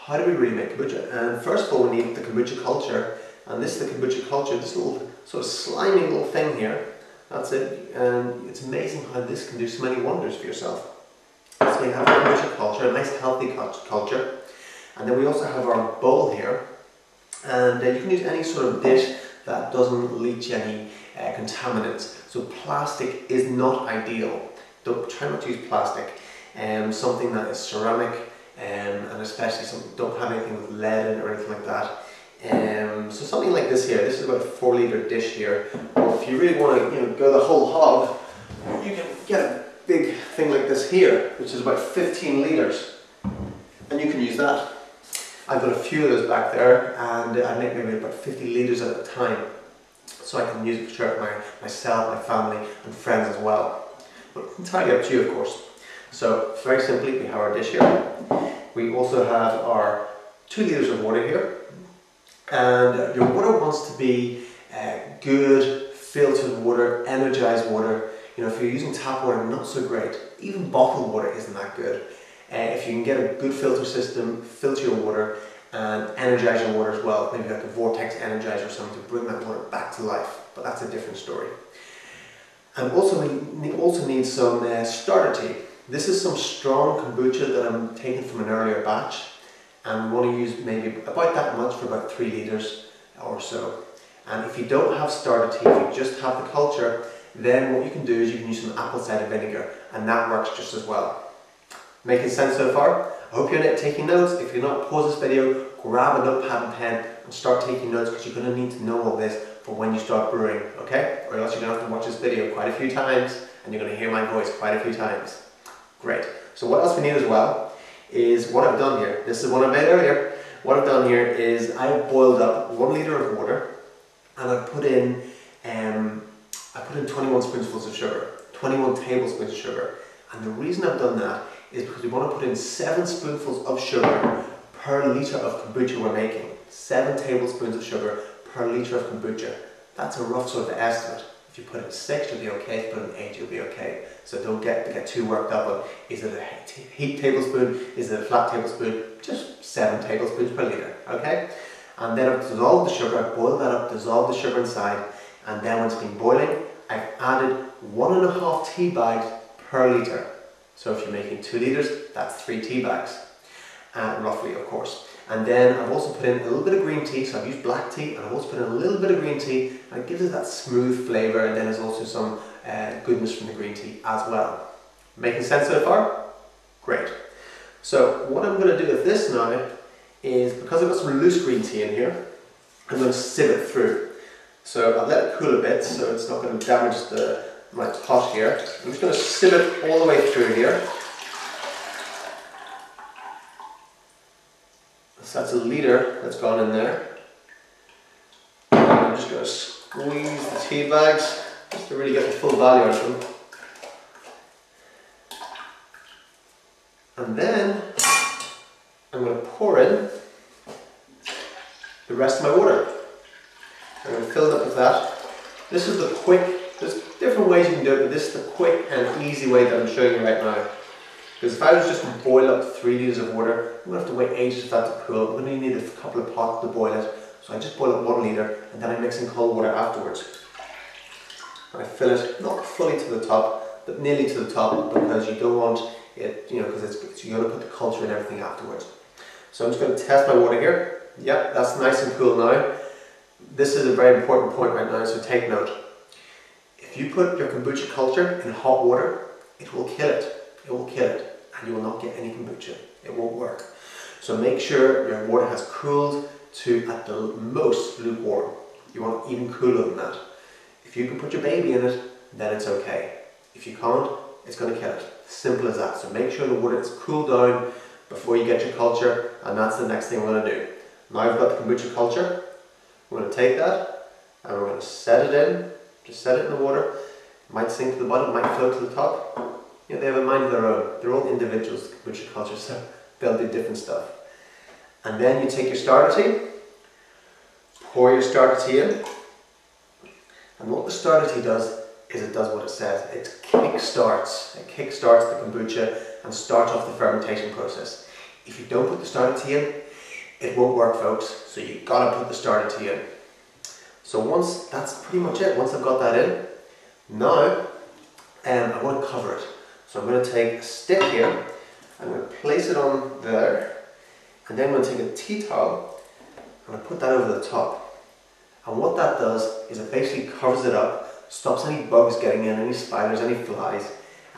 how do we really make kombucha? And first of all, we need the kombucha culture, and this is the kombucha culture, this little sort of slimy little thing here. That's it, and it's amazing how this can do so many wonders for yourself. So we have a kombucha culture, a nice healthy culture, and then we also have our bowl here, and you can use any sort of dish that doesn't leach any contaminants. So plastic is not ideal. Try not to use plastic. Something that is ceramic, and especially don't have anything with lead in it or anything like that. So something like this here. This is about a 4-litre dish here. Or if you really want to, go the whole hog, you can get a big thing like this here, which is about 15 litres, and you can use that. I've got a few of those back there, and I make maybe about 50 litres at a time, so I can use it for myself, my family, and friends as well. But it's entirely up to you, of course. So very simply, we have our dish here. We also have our 2 litres of water here, and your water wants to be good, filtered water, energized water. If you're using tap water, not so great. Even bottled water isn't that good. If you can get a good filter system, filter your water and energize your water as well. Maybe like a vortex energizer or something to bring that water back to life. But that's a different story. And also we also need some starter tea. This is some strong kombucha that I'm taking from an earlier batch. And we want to use maybe about that much for about 3 litres or so. And if you don't have starter tea, if you just have the culture, then what you can do is you can use some apple cider vinegar, and that works just as well. Making sense so far? I hope you're taking notes. If you're not, pause this video, grab a notepad and pen and start taking notes, because you're going to need to know all this for when you start brewing, okay? Or else you're going to have to watch this video quite a few times and you're going to hear my voice quite a few times. Great. So what else we need as well is what I've done here. This is what I made earlier. What I've done here is I've boiled up 1 litre of water, and I've put in 21 spoonfuls of sugar, 21 tablespoons of sugar. And the reason I've done that is because we want to put in 7 spoonfuls of sugar per litre of kombucha we're making. 7 tablespoons of sugar per litre of kombucha. That's a rough sort of estimate. If you put in 6, you'll be okay. If you put in 8, you'll be okay. So don't get too worked up on, is it a heaped tablespoon, is it a flat tablespoon? Just 7 tablespoons per litre, okay? And then I've dissolved the sugar, I've boiled that up, dissolved the sugar inside, and then when it's been boiling, I've added 1.5 tea bags per litre. So if you're making 2 litres, that's 3 tea bags, roughly, of course. And then I've also put in a little bit of green tea, so I've used black tea, and I've also put in a little bit of green tea, and it gives it that smooth flavour, and then there's also some goodness from the green tea as well. Making sense so far? Great. So what I'm going to do with this now is, because I've got some loose green tea in here, I'm going to sieve it through. So I've let it cool a bit so it's not going to damage my pot here. I'm just going to sieve it all the way through here. So that's a litre that's gone in there. And I'm just going to squeeze the tea bags just to really get the full value out of them. And then I'm going to pour in the rest of my water. I'm going to fill it up with that. This is the quick, there's different ways you can do it, but this is the quick and easy way that I'm showing you right now. Because if I was just going to boil up 3 litres of water, I'm going to have to wait ages for that to cool. I'm going to need a couple of pots to boil it. So I just boil up 1 litre, and then I mix in cold water afterwards. And I fill it, not fully to the top, but nearly to the top, because you don't want it, because you're going to put the culture and everything afterwards. So I'm just going to test my water here. Yep, that's nice and cool now. This is a very important point right now, so take note. If you put your kombucha culture in hot water, it will kill it. It will kill it, and you will not get any kombucha. It won't work. So make sure your water has cooled to at the most lukewarm. You want even cooler than that. If you can put your baby in it, then it's okay. If you can't, it's going to kill it. Simple as that. So make sure the water is cooled down before you get your culture, and that's the next thing we're going to do. Now I've got the kombucha culture. We're going to take that and we're going to set it in. Just set it in the water. It might sink to the bottom, it might float to the top. They have a mind of their own. They're all individuals, the kombucha culture, so they'll do different stuff. And then you take your starter tea, pour your starter tea in, and what the starter tea does is it does what it says. It kickstarts the kombucha and starts off the fermentation process. If you don't put the starter tea in, it won't work, folks. So you gotta put the starter tea in. So once, that's pretty much it. Once I've got that in, now I want to cover it. So I'm going to take a stick here, I'm going to place it on there, and then I'm going to take a tea towel and I put that over the top. And what that does is it basically covers it up, stops any bugs getting in, any spiders, any flies,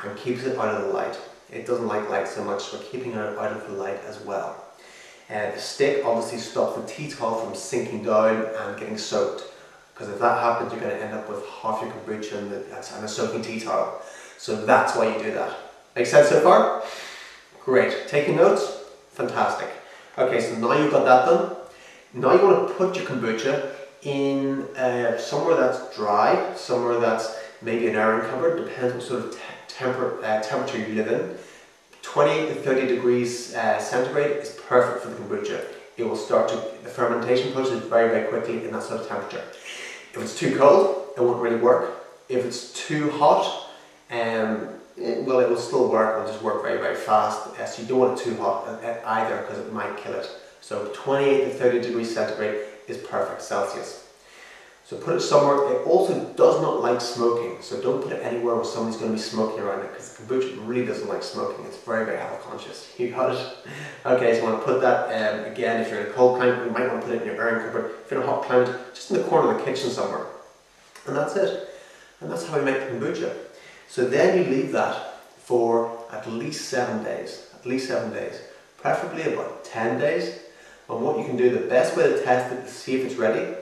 and keeps it out of the light. It doesn't like light so much, so we're keeping it out of the light as well. The stick obviously stops the tea towel from sinking down and getting soaked. Because if that happens, you're going to end up with half your kombucha and a soaking tea towel. So that's why you do that. Make sense so far? Great. Taking notes? Fantastic. Okay, so now you've got that done. Now you want to put your kombucha in somewhere that's dry, somewhere that's maybe an airing cupboard, depends what sort of temperature you live in. 28 to 30 degrees centigrade is perfect for the kombucha. It will start to, the fermentation process very, very quickly in that sort of temperature. If it's too cold, it won't really work. If it's too hot, well, it will still work, it'll just work very, very fast. So you don't want it too hot either because it might kill it. So 28 to 30 degrees centigrade is perfect, Celsius. So put it somewhere. It also does not like smoking, so don't put it anywhere where somebody's going to be smoking around it, because the kombucha really doesn't like smoking. It's very, very health conscious. You got it? Okay, so I want to put that, again, if you're in a cold climate, you might want to put it in your airing cupboard. If you're in a hot climate, just in the corner of the kitchen somewhere. And that's it. And that's how we make the kombucha. So then you leave that for at least 7 days. At least 7 days. Preferably about 10 days. And what you can do, the best way to test it to see if it's ready,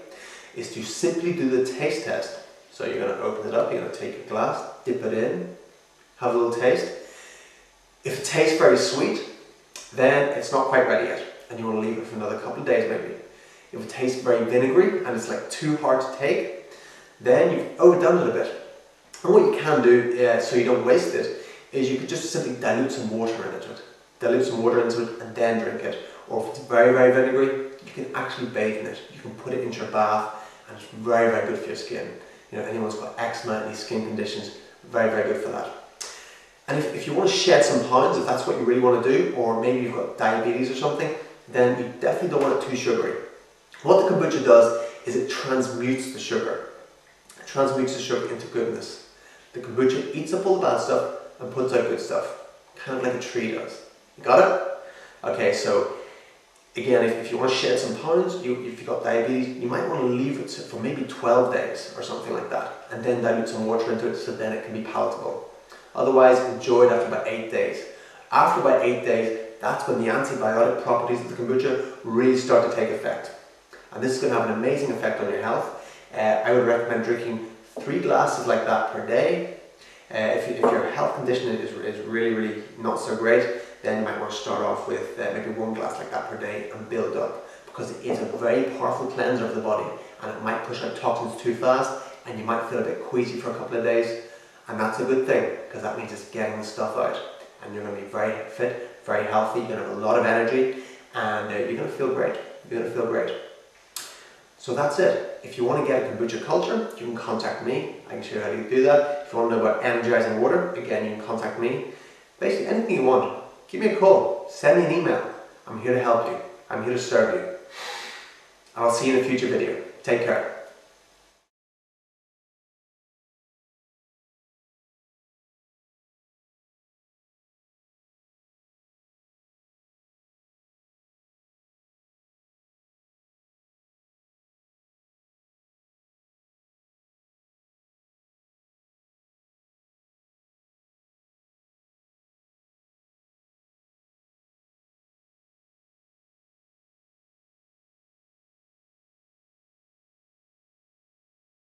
is to simply do the taste test. So you're going to open it up, you're going to take your glass, dip it in, have a little taste. If it tastes very sweet, then it's not quite ready yet, and you want to leave it for another couple of days maybe. If it tastes very vinegary and it's like too hard to take, then you've overdone it a bit. And what you can do, so you don't waste it, is you could just simply dilute some water into it. Dilute some water into it and then drink it. Or if it's very, very vinegary, you can actually bathe in it. You can put it into your bath, and it's very, very good for your skin. You know, anyone who's got eczema, any skin conditions, very, very good for that. And if you want to shed some pounds, if that's what you really want to do, or maybe you've got diabetes or something, then you definitely don't want it too sugary. What the kombucha does is it transmutes the sugar. It transmutes the sugar into goodness. The kombucha eats up all the bad stuff and puts out good stuff, kind of like a tree does. You got it? Okay, so again, if you want to shed some pounds, if you've got diabetes, you might want to leave it for maybe 12 days or something like that, and then dilute some water into it so then it can be palatable. Otherwise, enjoy it after about 8 days. After about 8 days, that's when the antibiotic properties of the kombucha really start to take effect. And this is going to have an amazing effect on your health. I would recommend drinking 3 glasses like that per day. If your health condition is really, really not so great, then you might want to start off with maybe 1 glass like that per day and build up, because it is a very powerful cleanser of the body, and it might push out toxins too fast and you might feel a bit queasy for a couple of days, and that's a good thing because that means it's getting the stuff out, and you're going to be very fit, very healthy, you're going to have a lot of energy, and you're going to feel great. You're going to feel great. So that's it. If you want to get a kombucha culture, you can contact me. I can show you how to do that. If you want to know about energizing water, again, you can contact me. Basically anything you want. Give me a call, send me an email. I'm here to help you. I'm here to serve you. And I'll see you in a future video. Take care.